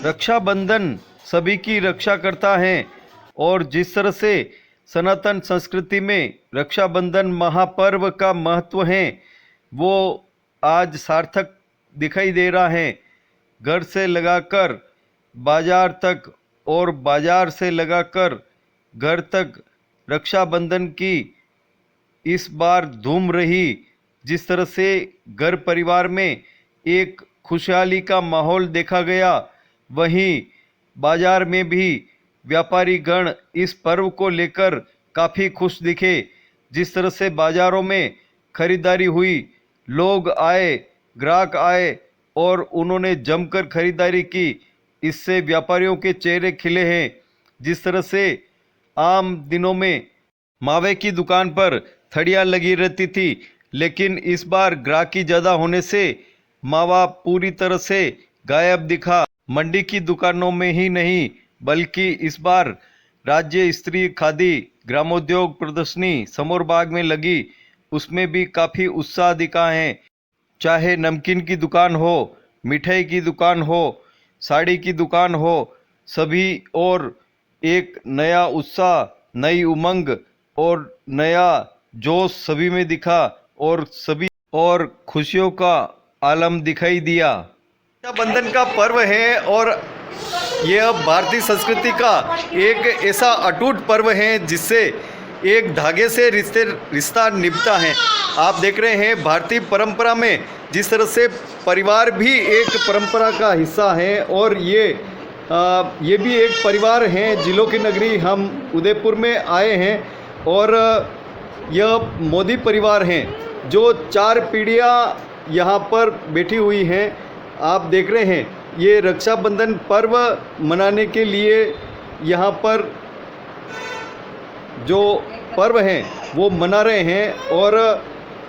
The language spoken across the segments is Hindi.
रक्षाबंधन सभी की रक्षा करता है और जिस तरह से सनातन संस्कृति में रक्षाबंधन महापर्व का महत्व है वो आज सार्थक दिखाई दे रहा है। घर से लगाकर बाजार तक और बाजार से लगाकर घर तक रक्षाबंधन की इस बार धूम रही। जिस तरह से घर परिवार में एक खुशहाली का माहौल देखा गया, वहीं बाजार में भी व्यापारी गण इस पर्व को लेकर काफ़ी खुश दिखे। जिस तरह से बाज़ारों में खरीदारी हुई, लोग आए, ग्राहक आए और उन्होंने जमकर खरीदारी की, इससे व्यापारियों के चेहरे खिले हैं। जिस तरह से आम दिनों में मावे की दुकान पर थड़ियाँ लगी रहती थी, लेकिन इस बार ग्राहकी ज़्यादा होने से मावा पूरी तरह से गायब दिखा। मंडी की दुकानों में ही नहीं बल्कि इस बार राज्य स्तरीय खादी ग्रामोद्योग प्रदर्शनी समोर बाग में लगी, उसमें भी काफ़ी उत्साह दिखा है। चाहे नमकीन की दुकान हो, मिठाई की दुकान हो, साड़ी की दुकान हो, सभी और एक नया उत्साह, नई उमंग और नया जोश सभी में दिखा और सभी और खुशियों का आलम दिखाई दिया। रक्षाबंधन का पर्व है और यह भारतीय संस्कृति का एक ऐसा अटूट पर्व है जिससे एक धागे से रिश्ता निभता है। आप देख रहे हैं भारतीय परंपरा में जिस तरह से परिवार भी एक परंपरा का हिस्सा है और ये भी एक परिवार है। जिलों की नगरी हम उदयपुर में आए हैं और यह मोदी परिवार हैं जो 4 पीढ़ियाँ यहाँ पर बैठी हुई हैं। आप देख रहे हैं ये रक्षाबंधन पर्व मनाने के लिए यहाँ पर जो पर्व हैं वो मना रहे हैं और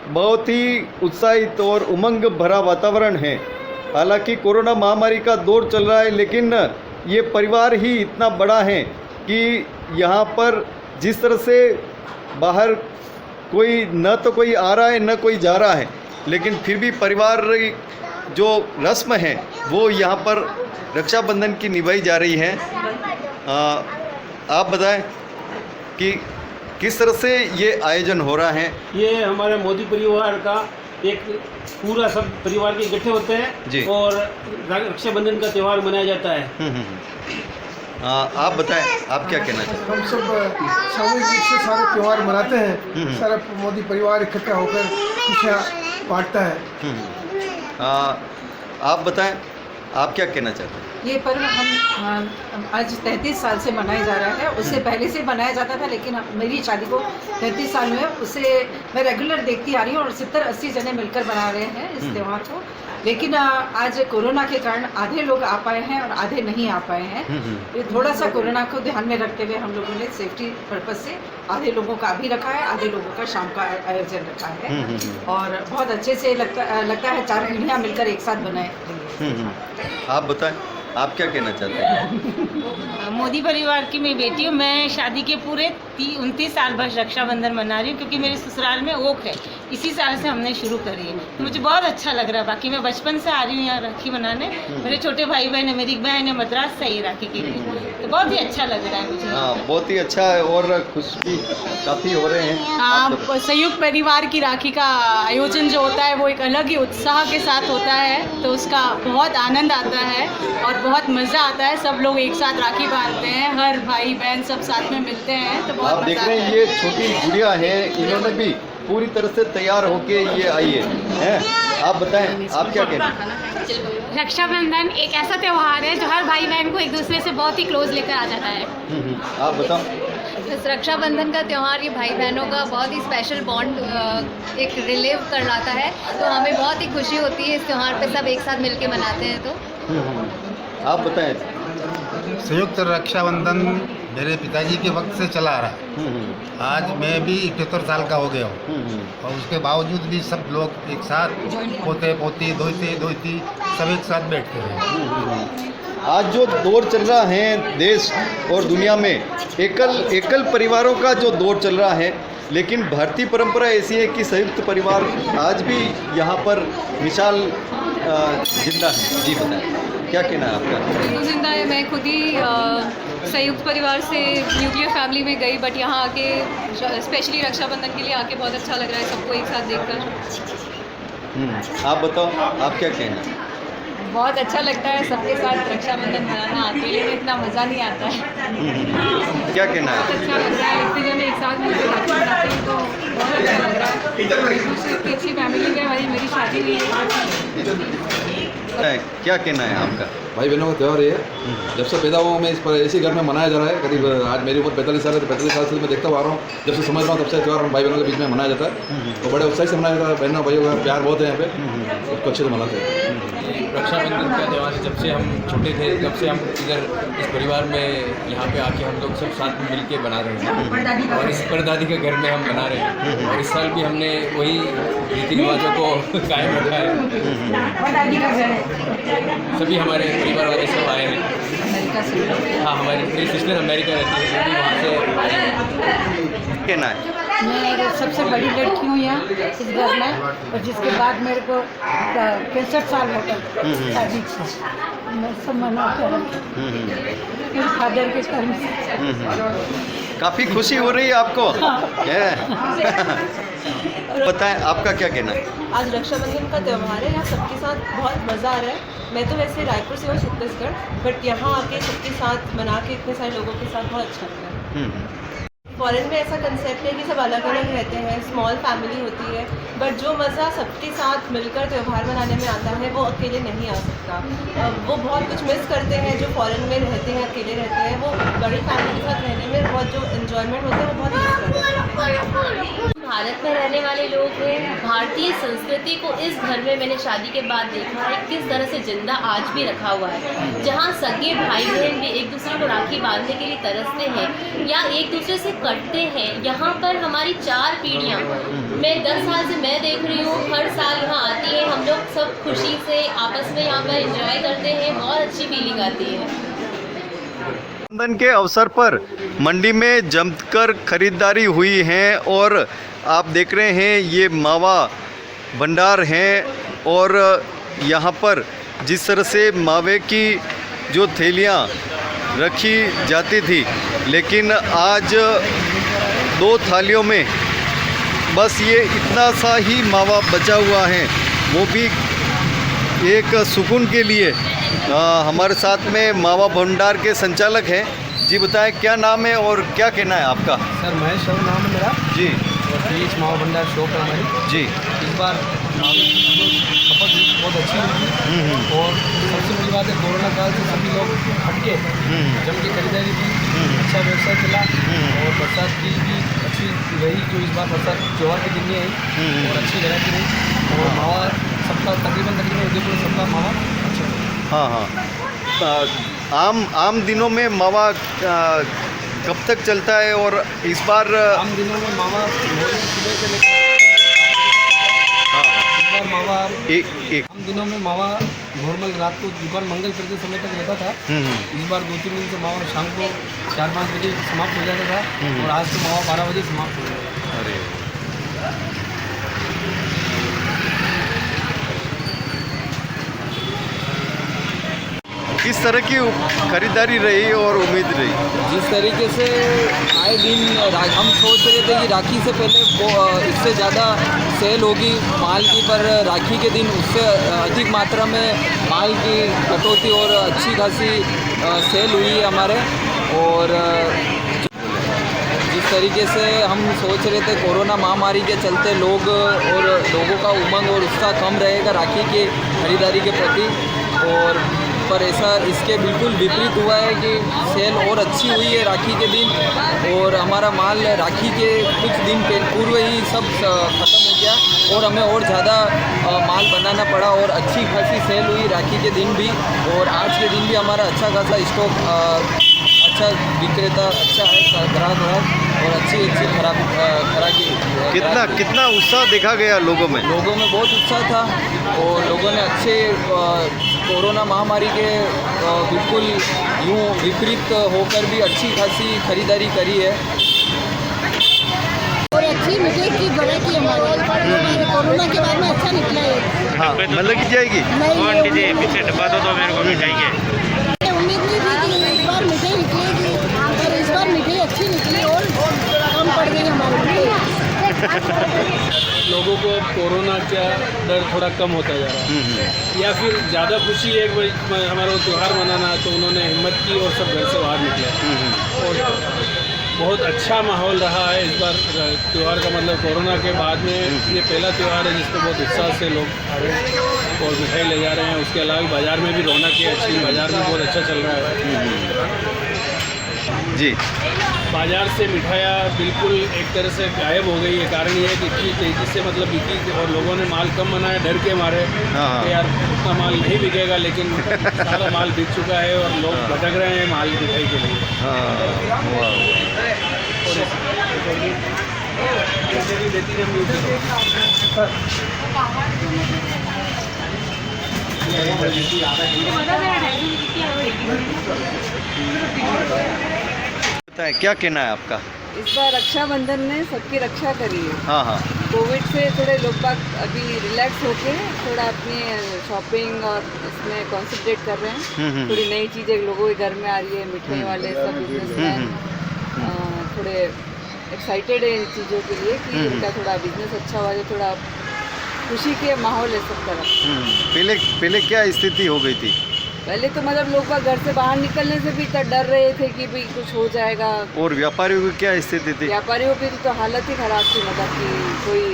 बहुत ही उत्साहित और उमंग भरा वातावरण है। हालांकि कोरोना महामारी का दौर चल रहा है, लेकिन ये परिवार ही इतना बड़ा है कि यहाँ पर जिस तरह से बाहर कोई न तो कोई आ रहा है न कोई जा रहा है, लेकिन फिर भी परिवार जो रस्म है वो यहाँ पर रक्षाबंधन की निभाई जा रही है। आप बताएं कि किस तरह से ये आयोजन हो रहा है। ये हमारे मोदी परिवार का एक पूरा सब परिवार के इकट्ठे होते हैं जी। और रक्षाबंधन का त्यौहार मनाया जाता है। आप बताएं, आप क्या कहना चाहते हैं। हम सब सामूहिक रूप से सारे त्यौहार मनाते हैं। सारा मोदी परिवार इकट्ठा होकर खुशियाँ बांटता है। आप बताएं, आप क्या कहना चाहते हैं। ये पर्व हम आज 33 साल से मनाया जा रहा है। उससे पहले से मनाया जाता था, लेकिन मेरी शादी को 33 साल हुए, उससे मैं रेगुलर देखती आ रही हूँ और 70-80 जने मिलकर बना रहे हैं इस त्यौहार को। लेकिन आज कोरोना के कारण आधे लोग आ पाए हैं और आधे नहीं आ पाए हैं। ये थोड़ा सा कोरोना को ध्यान में रखते हुए हम लोगों ने सेफ्टी पर्पज से आधे लोगों का भी रखा है, आधे लोगों का शाम का आयोजन रखा है और बहुत अच्छे से लगता है 4 पीढ़ियाँ मिलकर एक साथ बनाए। आप बताएं, आप क्या कहना चाहते हैं। मोदी परिवार की मैं बेटी हूँ। मैं शादी के पूरे 29 साल बाद रक्षाबंधन मना रही हूँ, क्योंकि मेरे ससुराल में ओक है। इसी साल से हमने शुरू करी है। मुझे बहुत अच्छा लग रहा है। बाकी मैं बचपन से आ रही हूँ यहाँ राखी बनाने। मेरे छोटे भाई बहन है, मेरी बहन है मद्रास से ही राखी के लिए, तो बहुत ही अच्छा लग रहा है मुझे। हाँ, बहुत ही अच्छा है और खुश भी काफ़ी हो रहे हैं। हाँ, संयुक्त परिवार की राखी का आयोजन जो होता है वो एक अलग ही उत्साह के साथ होता है, तो उसका बहुत आनंद आता है और बहुत मज़ा आता है। सब लोग एक साथ राखी बांधते हैं, हर भाई बहन सब साथ में मिलते हैं, तो बहुत मज़ा आता है। ये छोटी गुड़िया है, इन्होंने भी पूरी तरह से तैयार होके ये आई है। आप बताएं, आप क्या कहते हैं। रक्षाबंधन एक ऐसा त्यौहार है जो हर भाई बहन को एक दूसरे से बहुत ही क्लोज लेकर आ जाता है। आप बताओ। इस रक्षाबंधन का त्यौहार ये भाई बहनों का बहुत ही स्पेशल बॉन्ड एक रिलीव कर लाता है, तो हमें बहुत ही खुशी होती है इस त्यौहार पे सब एक साथ मिलके मनाते हैं। तो आप बताएं। संयुक्त रक्षाबंधन मेरे पिताजी के वक्त से चला आ रहा है। आज मैं भी 71 साल का हो गया हूँ और उसके बावजूद भी सब लोग एक साथ पोते पोती धोती सब एक साथ बैठते हैं। आज जो दौर चल रहा है देश और दुनिया में, एकल परिवारों का जो दौर चल रहा है, लेकिन भारतीय परंपरा ऐसी है कि संयुक्त परिवार आज भी यहाँ पर मिसाल जिंदा है। जी बताएं। क्या कहना है आपका? बिल्कुल जिंदा है। मैं खुद ही संयुक्त परिवार से न्यूक्लियर फैमिली में गई, बट यहाँ आके स्पेशली रक्षाबंधन के लिए आके बहुत अच्छा लग रहा है सबको एक साथ देखकर। आप बताओ, आप क्या कहना है? बहुत अच्छा लगता है सबके साथ रक्षाबंधन मनाना, अकेले में इतना मज़ा नहीं आता है। क्या कहना है? अच्छा लग रहा है, इतने जने एक साथ मिलकर राखी मनाते हैं तो बहुत अच्छा लग रहा है। दूसरी इतनी अच्छी फैमिली में हमारी मेरी शादी हुई है। क्या कहना है आपका? भाई बहनों का त्यौहार ये है। जब से पैदा हुआ मैं इसी घर में मनाया जा रहा है। करीब आज मेरी उम्र 45 साल है, तो 45 साल से मैं देखता हुआ आ रहा हूँ। जब से समझ रहा हूँ तब से त्यौहार भाई बहनों के बीच में मनाया जाता है, तो बड़े उत्साह से मनाया जाता है। बहनों भाइयों का प्यार बहुत है यहाँ पे, उसको अच्छे से मनाते हैं। रक्षाबंधन का त्यौहार जब से हम छोटे थे तब से हम इधर इस परिवार में यहाँ पे आके हम लोग सब साथ में मिल के बना रहे हैं, और इस परदादी के घर में हम बना रहे हैं। और इस साल भी हमने वही रीति रिवाजों को कायम रखा है। सभी हमारे परिवार वाले सब आए हैं। हाँ, हमारी मेरी सिस्टर अमेरिका रहती है, वो भी वहाँ से आए हैं। कहना है? मैं सबसे बड़ी लड़की हूँ यहाँ इस घर में, और जिसके बाद मेरे को 65 साल हो गए शादी से। मैं सब मनाते हैं मेरे फादर के कर्म से। काफ़ी खुशी हो रही है आपको? बताएं, आपका क्या कहना है? आज रक्षाबंधन का त्यौहार है, यहाँ सबके साथ बहुत मज़ा आ रहा है। मैं तो वैसे रायपुर से हूँ, छत्तीसगढ़, बट यहाँ आके सबके साथ मना के इतने सारे लोगों के साथ बहुत अच्छा लगा। फॉरेन में ऐसा कंसेप्ट है कि सब अलग अलग रहते हैं, स्मॉल फैमिली होती है, बट जो मज़ा सबके साथ मिलकर त्यौहार मनाने में आता है वो अकेले नहीं आ सकता। वो बहुत कुछ मिस करते हैं जो फॉरेन में रहते हैं, अकेले रहते हैं। वो बड़ी फैमिली के साथ रहने में बहुत जो एन्जॉयमेंट होता है वो बहुत मिस करते हैं। भारत में रहने वाले लोग हैं। भारतीय संस्कृति को इस घर में मैंने शादी के बाद देखा है किस तरह से जिंदा आज भी रखा हुआ है। जहाँ सगे भाई बहन भी एक दूसरे को राखी बांधने के लिए तरसते हैं या एक दूसरे से कटते हैं, यहाँ पर हमारी 4 पीढ़ियाँ, मैं 10 साल से मैं देख रही हूँ, हर साल यहाँ आती है। हम लोग सब खुशी से आपस में यहाँ पर एंजॉय करते हैं, बहुत अच्छी फीलिंग आती है। रक्षाबंधन के अवसर पर मंडी में जमकर खरीदारी हुई है, और आप देख रहे हैं ये मावा भंडार हैं, और यहाँ पर जिस तरह से मावे की जो थैलियाँ रखी जाती थी, लेकिन आज 2 थालियों में बस ये इतना सा ही मावा बचा हुआ है, वो भी एक सुकून के लिए। हमारे साथ में मावा भंडार के संचालक हैं। जी बताएं, क्या नाम है और क्या कहना है आपका? सर महेश शर्मा नाम है मेरा जी, और पीएच मावा भंडार शॉप है हमारी जी। इस बार खपत बहुत अच्छी हुई, और सबसे बड़ी बात है कोरोना काल से सभी लोग हटके जम के खरीदारी की, अच्छा व्यवसाय चला, और बरसात की भी अच्छी रही, जो इस बार बरसात त्योहार के दिन में आई और अच्छी ग्राहकी रही, और मावा सबका तकरीबन उदयपुर सबका मावा अच्छा। हाँ हाँ, आम दिनों में मावा कब तक चलता है, और इस बार आम दिनों में मावा सुबह से लेकर इस बार मावा आम दिनों में मावा नॉर्मल रात को दुकान मंगल करते समय तक रहता था। इस बार 2-3 दिन से मावा शाम को 4-5 बजे समाप्त हो जाता था, और आज तो मावा 12 बजे समाप्त हो गया। अरे किस तरह की खरीदारी रही और उम्मीद रही? जिस तरीके से आए दिन हम सोच रहे थे कि राखी से पहले इससे ज़्यादा सेल होगी माल की, पर राखी के दिन उससे अधिक मात्रा में माल की कटौती और अच्छी खासी सेल हुई है हमारे। और जिस तरीके से हम सोच रहे थे कोरोना महामारी के चलते लोगों का उमंग और उत्साह कम रहेगा राखी के खरीदारी के प्रति, और पर ऐसा इसके बिल्कुल विपरीत हुआ है कि सेल और अच्छी हुई है राखी के दिन, और हमारा माल राखी के कुछ दिन पूर्व ही सब ख़त्म हो गया, और हमें और ज़्यादा माल बनाना पड़ा, और अच्छी खासी सेल हुई राखी के दिन भी, और आज के दिन भी हमारा अच्छा खासा स्टॉक अच्छा विक्रेता अच्छा है, ग्राहक और अच्छी खराकी। कितना उत्साह देखा गया लोगों में बहुत उत्साह था, और लोगों ने अच्छे कोरोना महामारी के बिल्कुल यूँ विपरीत होकर भी अच्छी खासी खरीदारी करी है, और अच्छी मिठाई की वैरायटी हमारे कोरोना के बाद में अच्छा निकला है। हाँ मतलब की जाएगी। आंटी जी पीछे डब्बा दो मेरे को मिठाई के। उम्मीद नहीं थी कि इस बार मिठाई निकलेगी, पर इस बार मिठाई अच्छी निकली और कम पड़ गई हमारे लिए। लोगों को कोरोना का डर थोड़ा कम होता जा रहा है, या फिर ज़्यादा खुशी है कि हमारा त्यौहार मनाना, तो उन्होंने हिम्मत की और सब घर से बाहर निकले और बहुत अच्छा माहौल रहा है इस बार त्यौहार का। मतलब कोरोना के बाद में ये पहला त्यौहार है जिसमें बहुत उत्साह से लोग आ रहे हैं और मिठाई ले जा रहे हैं। उसके अलावा बाज़ार में भी रौनक है अच्छी, बाज़ार में बहुत अच्छा चल रहा है जी। बाज़ार से मिठाइयाँ बिल्कुल एक तरह से गायब हो गई है। कारण ये है कि इतनी तेज़ी से मतलब बिकी और लोगों ने माल कम बनाया डर के मारे कि यार उतना माल नहीं बिकेगा, लेकिन सारा माल बिक चुका है और लोग भटक रहे हैं माल मिठाई के लिए। क्या कहना है आपका? इस बार रक्षाबंधन ने सबकी रक्षा करी है। हाँ हाँ। कोविड से थोड़े लोग बाग अभी रिलैक्स होके थोड़ा अपनी शॉपिंग और इसमें कॉन्सेंट्रेट कर रहे हैं। थोड़ी नई चीज़ें लोगों के घर में आ रही है, मिठाई वाले सब बिजनेसमैन थोड़े एक्साइटेड है इन चीज़ों के लिए कि इनका थोड़ा बिजनेस अच्छा हुआ, जो थोड़ा खुशी के माहौल है सब तरफ। पहले क्या स्थिति हो गई थी? पहले तो मतलब लोग घर से बाहर निकलने से भी डर रहे थे कि भाई कुछ हो जाएगा। और व्यापारियों की क्या स्थिति थी? व्यापारियों की तो हालत ही खराब थी, मतलब कि कोई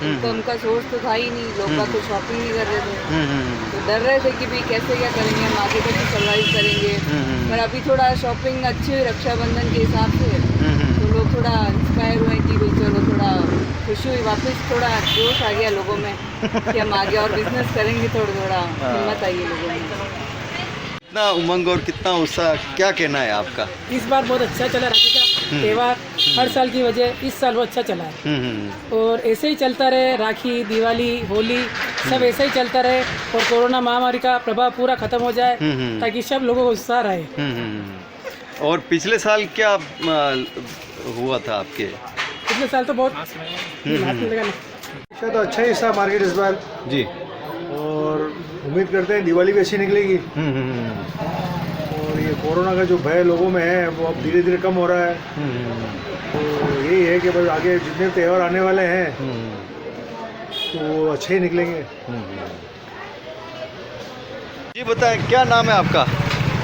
इनकम का सोर्स तो था ही नहीं, लोग तो शॉपिंग नहीं कर रहे थे, तो डर रहे थे कि भाई कैसे क्या करेंगे, हम आगे कैसे सर्वाइव करेंगे। पर अभी थोड़ा शॉपिंग अच्छी हुई रक्षाबंधन के हिसाब से, तो लोग थोड़ा इंस्पायर हुए कि भाई चलो थोड़ा खुशी हुई, वापस थोड़ा जोश आ गया लोगों में कि हम आगे और बिजनेस करेंगे, थोड़ा हिम्मत आई है लोगों में। कितना उमंग और कितना उत्साह, क्या कहना है आपका? इस बार बहुत अच्छा चला राखी का त्यौहार, हर साल की वजह इस साल बहुत अच्छा चला है और ऐसे ही चलता रहे। राखी, दिवाली, होली सब ऐसे ही चलता रहे और कोरोना महामारी का प्रभाव पूरा खत्म हो जाए ताकि सब लोगों को उत्साह रहे। और पिछले साल क्या हुआ था आपके? पिछले साल तो बहुत तो अच्छा ही था मार्केट इस बार जी, और उम्मीद करते हैं दिवाली भी अच्छी निकलेगी। और ये कोरोना का जो भय लोगों में है वो अब धीरे धीरे कम हो रहा है, तो यही है कि बस आगे जितने त्यौहार आने वाले हैं तो वो अच्छे ही निकलेंगे। जी बताएं, क्या नाम है आपका?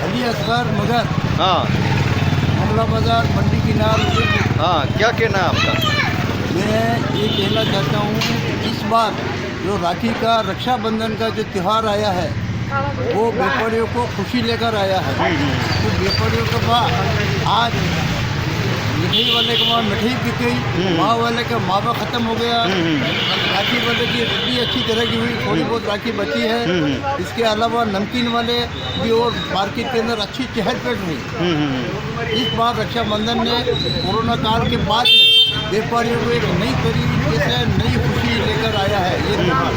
अली असगर मगर। हाँ। मंगला बाजार मंडी किनार। हाँ, क्या कहना है आपका? मैं ये कहना चाहता हूँ कि इस बार जो राखी का रक्षाबंधन का जो त्यौहार आया है वो व्यापारियों को खुशी लेकर आया है। तो व्यापारियों के पास आज मिठाई वाले के पास मिठाई बिक गई, माँ वाले का मावा ख़त्म हो गया, राखी वाले की रोटी अच्छी तरह की हुई, थोड़ी बहुत राखी बची है। इसके अलावा नमकीन वाले भी और मार्केट के अंदर अच्छी चहल पहल हुई। इस बार रक्षाबंधन ने कोरोना काल के बाद व्यापारियों को एक नई तरीके से नई खुशी लेकर आया है ये त्यौहार।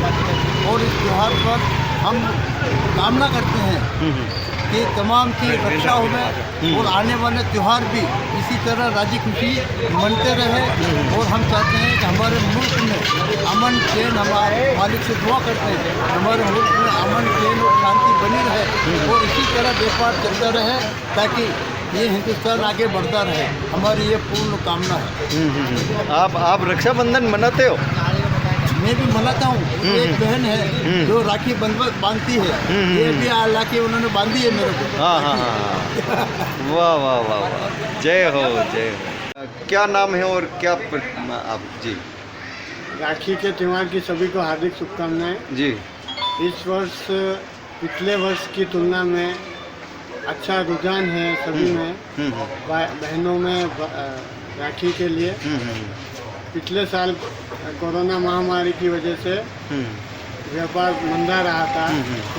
और इस त्यौहार पर हम कामना करते हैं कि तमाम की रक्षा हो और आने वाले त्यौहार भी इसी तरह राजी खुशी मनते रहे। और हम चाहते हैं कि हमारे मुल्क में अमन चैन, हमारे मालिक से दुआ करते हैं हमारे मुल्क में अमन चैन और शांति बनी रहे और इसी तरह व्यापार चलता रहे ताकि ये हिंदुस्तान आगे बढ़ता रहे, हमारी ये पूर्ण कामना है। आप रक्षाबंधन मनाते हो? मैं भी मनाता हूँ। एक बहन है जो राखी बांधती है, ये भी लाके उन्होंने बांधी है मेरे को। हाँ हाँ हाँ, वाह वाह वाह वाह, जय हो जय हो। क्या नाम है और क्या आप? जी, राखी के त्यौहार की सभी को हार्दिक शुभकामनाएं। जी, इस वर्ष पिछले वर्ष की तुलना में अच्छा रुझान है सभी में, बहनों में राखी के लिए। पिछले साल कोरोना महामारी की वजह से व्यापार मंदा रहा था,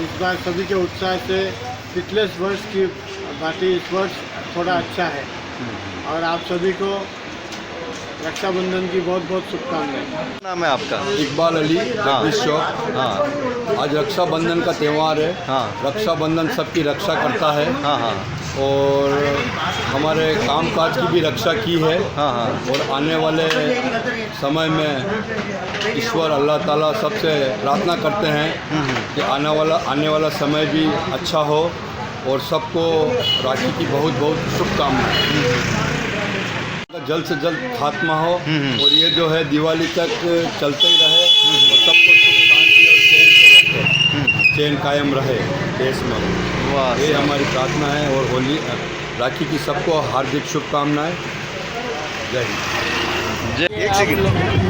इस बार सभी के उत्साह से पिछले वर्ष की बात इस वर्ष थोड़ा अच्छा है। और आप सभी को रक्षाबंधन की बहुत बहुत शुभकामनाएं। नाम है आपका? इकबाल अली, हाँ। जगदीश चौक। हाँ। आज रक्षाबंधन का त्यौहार है। हाँ। रक्षाबंधन सबकी रक्षा करता है। हाँ हाँ। और हमारे कामकाज की भी रक्षा की है। हाँ हाँ। और आने वाले समय में ईश्वर अल्लाह ताला सबसे प्रार्थना करते हैं कि आने वाला समय भी अच्छा हो और सबको राखी की बहुत बहुत शुभकामनाएं। जल्द से जल्द खात्मा हो और ये जो है दिवाली तक चलते ही रहे और सबको सुख शांति और चैन से रखे, चैन कायम रहे देश में। ये हमारी प्रार्थना है। और होली राखी की सबको हार्दिक शुभकामनाएं। जय हिंद। एक सेकंड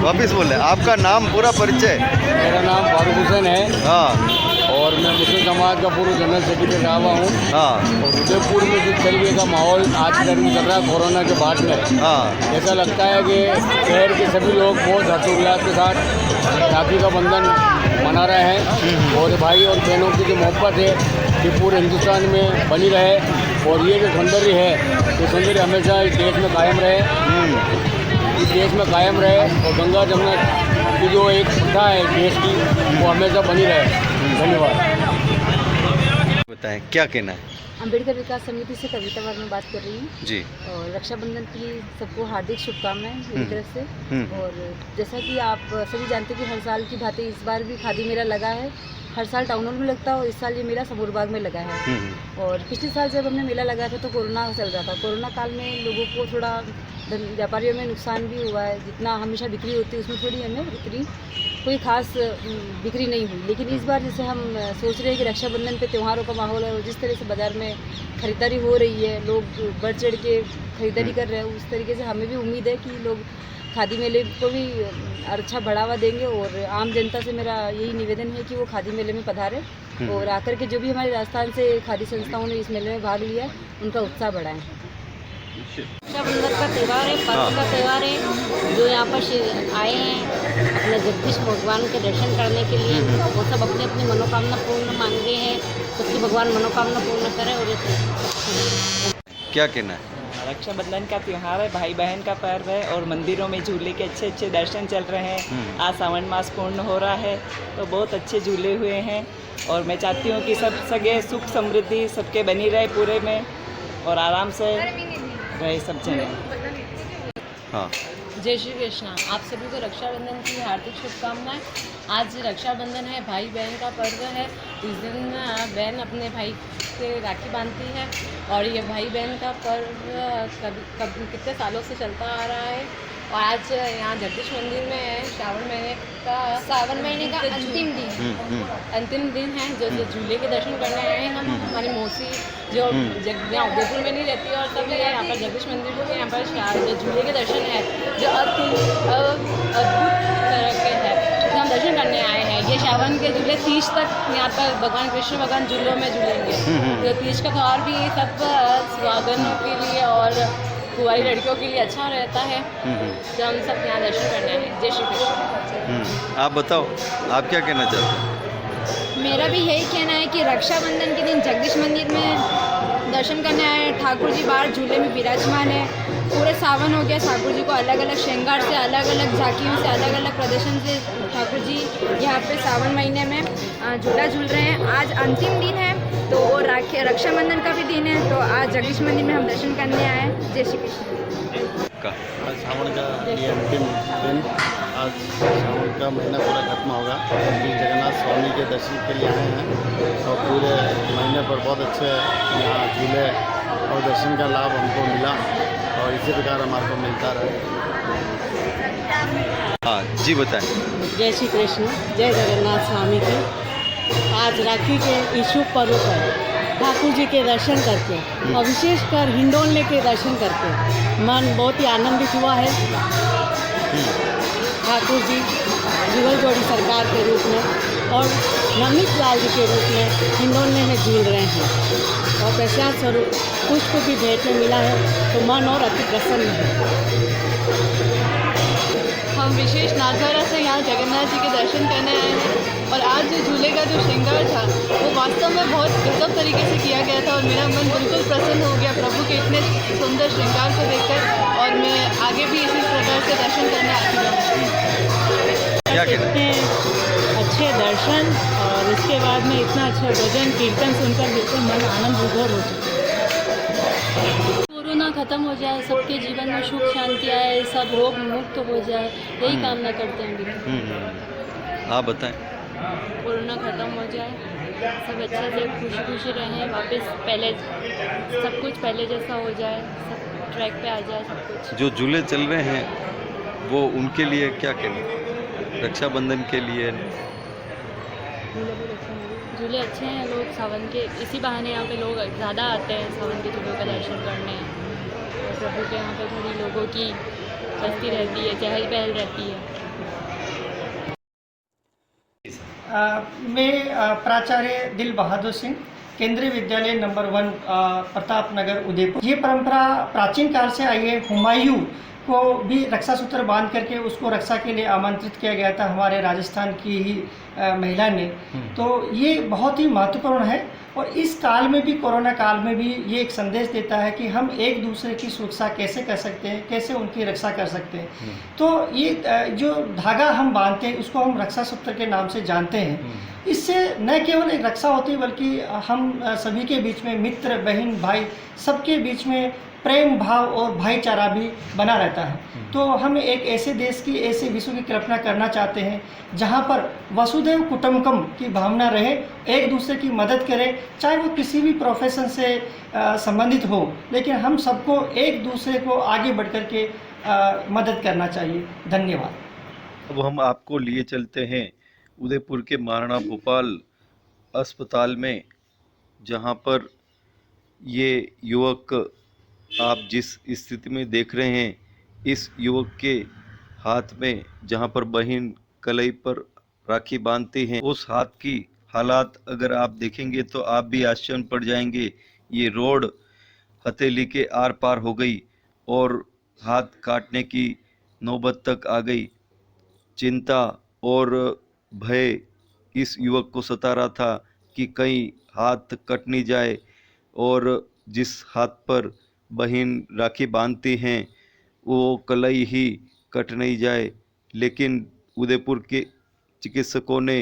वापिस बोले, आपका नाम पूरा परिचय? मेरा नाम फारूक हुसैन है। हाँ। और मैं मुस्लिम समाज का पूर्व जनरल सेक्रेटरी रहा हुआ हूँ। हाँ। और उदयपुर में जिस तरीके का माहौल आज के दिन चल रहा है कोरोना के बाद में, हाँ, ऐसा लगता है कि शहर के सभी लोग बहुत हर्षोल्लास के साथ राखी का बंधन मना रहे हैं। और भाई और बहनों की जो मोहब्बत है कि पूरे हिंदुस्तान में बनी रहे और ये जो सौंदर्य है ये सौंदर्य हमेशा इस देश में कायम रहे, इस देश में कायम रहे। और गंगा जमुना की जो एक प्रथा है देश की वो हमेशा बनी रहे। धन्यवाद। बताएं क्या कहना है? अम्बेडकर विकास समिति से कविता वर्मा बात कर रही हूँ जी। और रक्षाबंधन की सबको हार्दिक शुभकामनाएं मेरी तरफ से। और जैसा कि आप सभी जानते हैं कि हर साल की भांति इस बार भी खादी मेला लगा है। हर साल टाउन हॉल में लगता है और इस साल ये मेला समूरबाग में लगा है। और पिछले साल जब हमने मेला लगाया था तो कोरोना चल रहा था। कोरोना काल में लोगों को थोड़ा व्यापारियों में नुकसान भी हुआ है। जितना हमेशा बिक्री होती है उसमें थोड़ी हमें कोई खास बिक्री नहीं हुई। लेकिन इस बार जैसे हम सोच रहे हैं कि रक्षाबंधन पे त्योहारों का माहौल है और जिस तरह से बाज़ार में ख़रीदारी हो रही है, लोग बढ़ चढ़ के ख़रीदारी कर रहे हैं, उस तरीके से हमें भी उम्मीद है कि लोग खादी मेले को भी अच्छा बढ़ावा देंगे। और आम जनता से मेरा यही निवेदन है कि वो खादी मेले में पधारें और आकर के जो भी हमारे राजस्थान से खादी संस्थाओं ने इस मेले में भाग लिया है उनका उत्साह बढ़ाएं। रक्षाबंधन का त्यौहार है, पर्व का त्यौहार है। जो यहाँ पर आए हैं अपने जगदीश भगवान के दर्शन करने के लिए, वो सब अपनी अपनी मनोकामना पूर्ण मांग रहे हैं। सबकी भगवान मनोकामना पूर्ण करे। और क्या कहना है? रक्षाबंधन का त्यौहार है, भाई बहन का पर्व है और मंदिरों में झूले के अच्छे अच्छे दर्शन चल रहे हैं। आज सावन मास पूर्ण हो रहा है तो बहुत अच्छे झूले हुए हैं। और मैं चाहती हूँ कि सब सगे सुख समृद्धि सबके बनी रहे पूरे में और आराम से रहे सब जने। हाँ। जय श्री कृष्ण। आप सभी को रक्षाबंधन की हार्दिक शुभकामनाएं। आज रक्षाबंधन है, भाई बहन का पर्व है। इस दिन बहन अपने भाई से राखी बांधती है और ये भाई बहन का पर्व कितने सालों से चलता आ रहा है। और आज यहाँ जगदीश मंदिर में सावन महीने का अंतिम दिन है। जो झूले के दर्शन करने आए हैं हम, हमारी मौसी जो यहाँ उदयपुर में नहीं रहती और सब ये यहाँ पर जगदीश मंदिर के यहाँ पर जो झूले के दर्शन है जो अद्भुत तरह के हैं, तो हम दर्शन करने आए हैं। ये सावन के झूले 30 तक यहाँ पर भगवान कृष्ण भगवान झूलों में झूलेंगे। तो 30 का त्यौहार भी सब स्वागतों के लिए और कुंवारी लड़कियों के लिए अच्छा रहता है। तो हम सब यहाँ दर्शन करने आए हैं। जय श्री कृष्ण। आप बताओ, आप क्या कहना चाहते हैं? मेरा भी यही कहना है कि रक्षाबंधन के दिन जगदीश मंदिर में दर्शन करने आए हैं। ठाकुर जी बाहर झूले में विराजमान है। पूरे सावन हो गया, ठाकुर जी को अलग अलग श्रृंगार से, अलग अलग झांकियों से, अलग अलग प्रदर्शन से ठाकुर जी यहाँ पे सावन महीने में झूला झूल रहे हैं। आज अंतिम दिन है तो वो रक्षाबंधन का भी दिन है, तो आज जगदीश मंदिर में हम दर्शन करने आए हैं। जय श्री कृष्ण। आज सावन का ये अंतिम दिन, आज सावन का महीना पूरा खत्म होगा। श्री जगन्नाथ स्वामी के दर्शन के लिए आए हैं और पूरे महीने पर बहुत अच्छे यहाँ झूले और दर्शन का लाभ हमको मिला और इसी प्रकार हमारे को मिलता रहे। हाँ जी, बताएं। जय श्री कृष्ण, जय जगन्नाथ स्वामी की। आज राखी के इस शुभ पर्व पर ठाकुर जी के दर्शन करके और विशेषकर हिंडोलने के दर्शन करके मन बहुत ही आनंदित हुआ है। ठाकुर जी जुगल जोड़ी सरकार के रूप में और नमित लाल जी के रूप में हिंडोलने में झूल रहे हैं और प्रसाद स्वरूप पुष्प भी भेंट में मिला है तो मन और अति प्रसन्न है। हम विशेष नागौरा से यहाँ जगन्नाथ जी के दर्शन करने आए हैं और आज जो झूले का जो श्रृंगार था वो वास्तव में बहुत गजब तरीके से किया गया था और मेरा मन बिल्कुल प्रसन्न हो गया प्रभु के इतने सुंदर श्रृंगार को देखकर और मैं आगे भी इसी प्रकार से दर्शन करने आती रहूँगी। क्या कहते हैं अच्छे दर्शन और इसके बाद में इतना अच्छा भजन कीर्तन सुनकर बिल्कुल मन आनंद विभोर हो चुका है। कोरोना खत्म हो जाए, सबके जीवन में सुख शांति आए, सब रोग मुक्त हो जाए, यही कामना करते हैं बिल्कुल। आप बताएं। कोरोना खत्म हो जाए, सब अच्छे से खुशी खुशी रहें, वापस पहले सब कुछ पहले जैसा हो जाए, सब ट्रैक पे आ जाए सब कुछ। जो झूले चल रहे हैं वो उनके लिए क्या कहना, रक्षाबंधन के लिए? झूले अच्छे हैं, लोग सावन के इसी बहाने यहाँ पे लोग ज़्यादा आते हैं सावन के झूलों का दर्शन करने। और प्रभु के यहाँ पे थोड़ी लोगों की बस्ती रहती है, चहल पहल रहती है। मैं प्राचार्य दिल बहादुर सिंह, केंद्रीय विद्यालय नंबर 1 प्रताप नगर उदयपुर। ये परंपरा प्राचीन काल से आई है। हुमायूं को भी रक्षा सूत्र बांध करके उसको रक्षा के लिए आमंत्रित किया गया था हमारे राजस्थान की ही महिला ने। तो ये बहुत ही महत्वपूर्ण है और इस काल में भी, कोरोना काल में भी ये एक संदेश देता है कि हम एक दूसरे की सुरक्षा कैसे कर सकते हैं, कैसे उनकी रक्षा कर सकते हैं। तो ये जो धागा हम बांधते हैं उसको हम रक्षा सूत्र के नाम से जानते हैं। इससे न केवल एक रक्षा होती है बल्कि हम सभी के बीच में, मित्र बहन भाई सबके बीच में प्रेम भाव और भाईचारा भी बना रहता है। तो हम एक ऐसे देश की, ऐसे विश्व की कल्पना करना चाहते हैं जहां पर वसुधैव कुटुंबकम की भावना रहे, एक दूसरे की मदद करें, चाहे वो किसी भी प्रोफेशन से संबंधित हो, लेकिन हम सबको एक दूसरे को आगे बढ़ कर के मदद करना चाहिए। धन्यवाद। अब हम आपको लिए चलते हैं उदयपुर के महाराणा भोपाल अस्पताल में, जहां पर ये युवक आप जिस स्थिति में देख रहे हैं, इस युवक के हाथ में जहां पर बहन कलाई पर राखी बांधती हैं, उस हाथ की हालात अगर आप देखेंगे तो आप भी आश्चर्य पड़ जाएंगे। ये रोड हथेली के आर पार हो गई और हाथ काटने की नौबत तक आ गई। चिंता और भय इस युवक को सता रहा था कि कहीं हाथ कट नहीं जाए और जिस हाथ पर बहन राखी बांधती हैं वो कलाई ही कट नहीं जाए। लेकिन उदयपुर के चिकित्सकों ने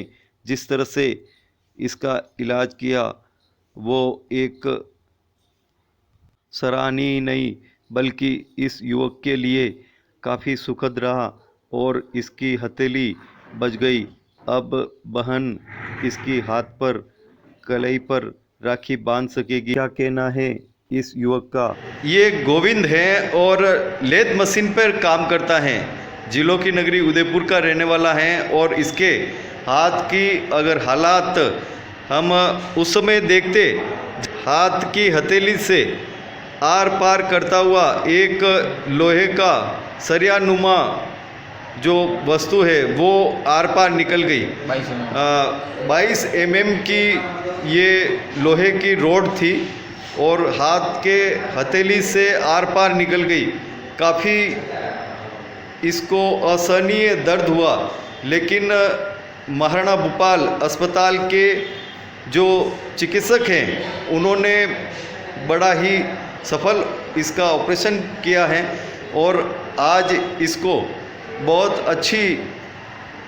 जिस तरह से इसका इलाज किया वो एक सराहनीय नहीं बल्कि इस युवक के लिए काफ़ी सुखद रहा और इसकी हथेली बच गई। अब बहन इसकी हाथ पर, कलाई पर राखी बांध सकेगी। क्या कहना है इस युवक का? ये गोविंद है और लेथ मशीन पर काम करता है। जिलों की नगरी उदयपुर का रहने वाला है और इसके हाथ की अगर हालात हम उस समय देखते, हाथ की हथेली से आर पार करता हुआ एक लोहे का सरियानुमा जो वस्तु है वो आर पार निकल गई। 22 mm की ये लोहे की रोड थी और हाथ के हथेली से आर पार निकल गई। काफ़ी इसको असहनीय दर्द हुआ, लेकिन महाराणा भोपाल अस्पताल के जो चिकित्सक हैं उन्होंने बड़ा ही सफल इसका ऑपरेशन किया है और आज इसको बहुत अच्छी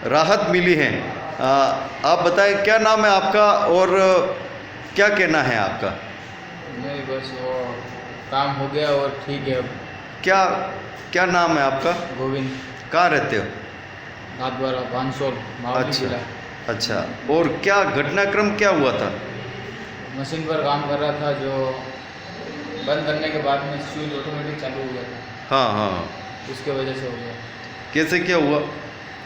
राहत मिली है। आप बताएं क्या नाम है आपका और क्या कहना है आपका? नहीं, बस वो काम हो गया और ठीक है अब। क्या नाम है आपका? गोविंद। कहाँ रहते हो? नाथद्वारा, बांसोल। अच्छा। और क्या घटनाक्रम क्या हुआ था? मशीन पर काम कर रहा था, जो बंद करने के बाद में स्विच ऑटोमेटिक चालू हो गया था। हाँ, उसके वजह से हो गया। कैसे क्या हुआ?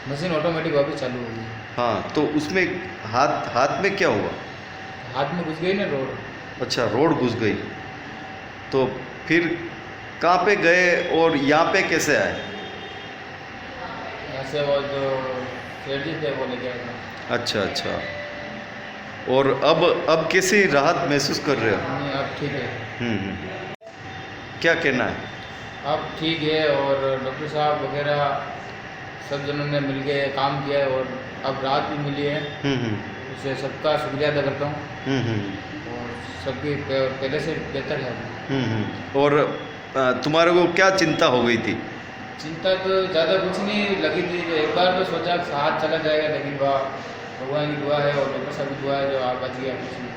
मशीन ऑटोमेटिक वापस चालू हो गई। हाँ, तो उसमें हाथ में क्या हुआ? हाथ में घुस गई ना रोड। अच्छा, रोड घुस गई। तो फिर कहाँ पे गए और यहाँ पे कैसे आए? ऐसे वो जो सेठ जी थे वो लेके आए थे। अच्छा। और अब कैसी राहत महसूस कर रहे हो? नहीं, अब ठीक है। क्या कहना है? अब ठीक है और डॉक्टर साहब वगैरह सब जनों ने मिलके काम किया है और अब राहत भी मिली है। इससे सबका शुक्रिया अदा करता हूँ और सबकी पहले से बेहतर है। और तुम्हारे को क्या चिंता हो गई थी? चिंता तो ज़्यादा कुछ नहीं लगी थी, तो एक बार तो सोचा हाथ चला जाएगा, लेकिन भगवान की दुआ है और डॉक्टर साहब की दुआ है जो आप बच गया कुछ नहीं।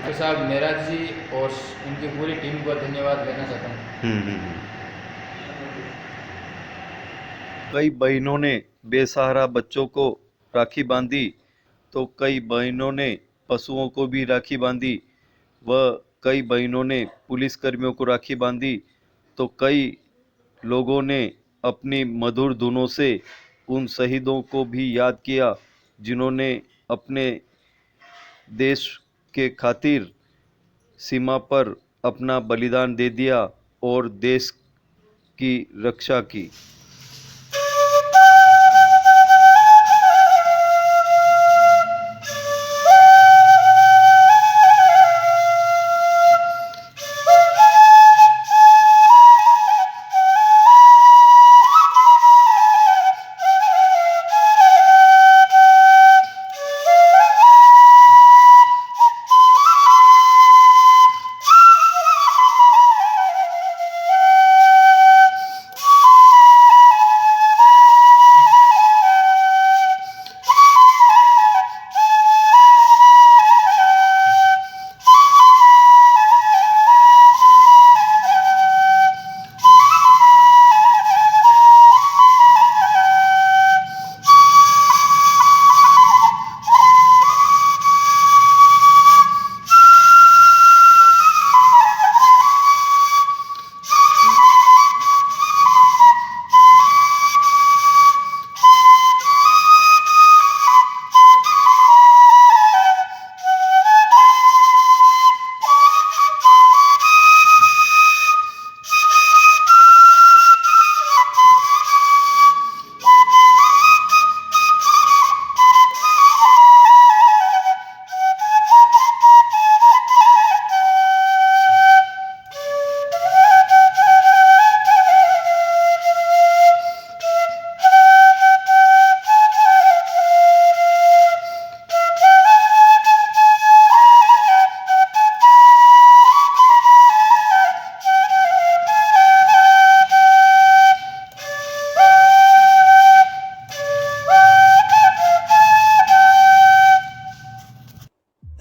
डॉक्टर साहब मेहराज जी और उनकी पूरी टीम को धन्यवाद कहना चाहता हूँ। कई बहनों ने बेसहारा बच्चों को राखी बांधी, तो कई बहनों ने पशुओं को भी राखी बांधी, व कई बहनों ने पुलिसकर्मियों को राखी बांधी, तो कई लोगों ने अपनी मधुर धुनों से उन शहीदों को भी याद किया जिन्होंने अपने देश के खातिर सीमा पर अपना बलिदान दे दिया और देश की रक्षा की।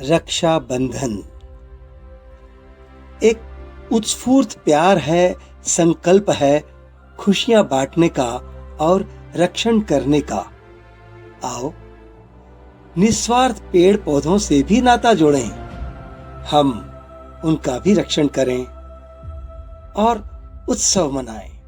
रक्षा बंधन एक उत्स्फूर्त प्यार है, संकल्प है खुशियां बांटने का और रक्षण करने का। आओ निस्वार्थ पेड़ पौधों से भी नाता जोड़ें, हम उनका भी रक्षण करें और उत्सव मनाएं।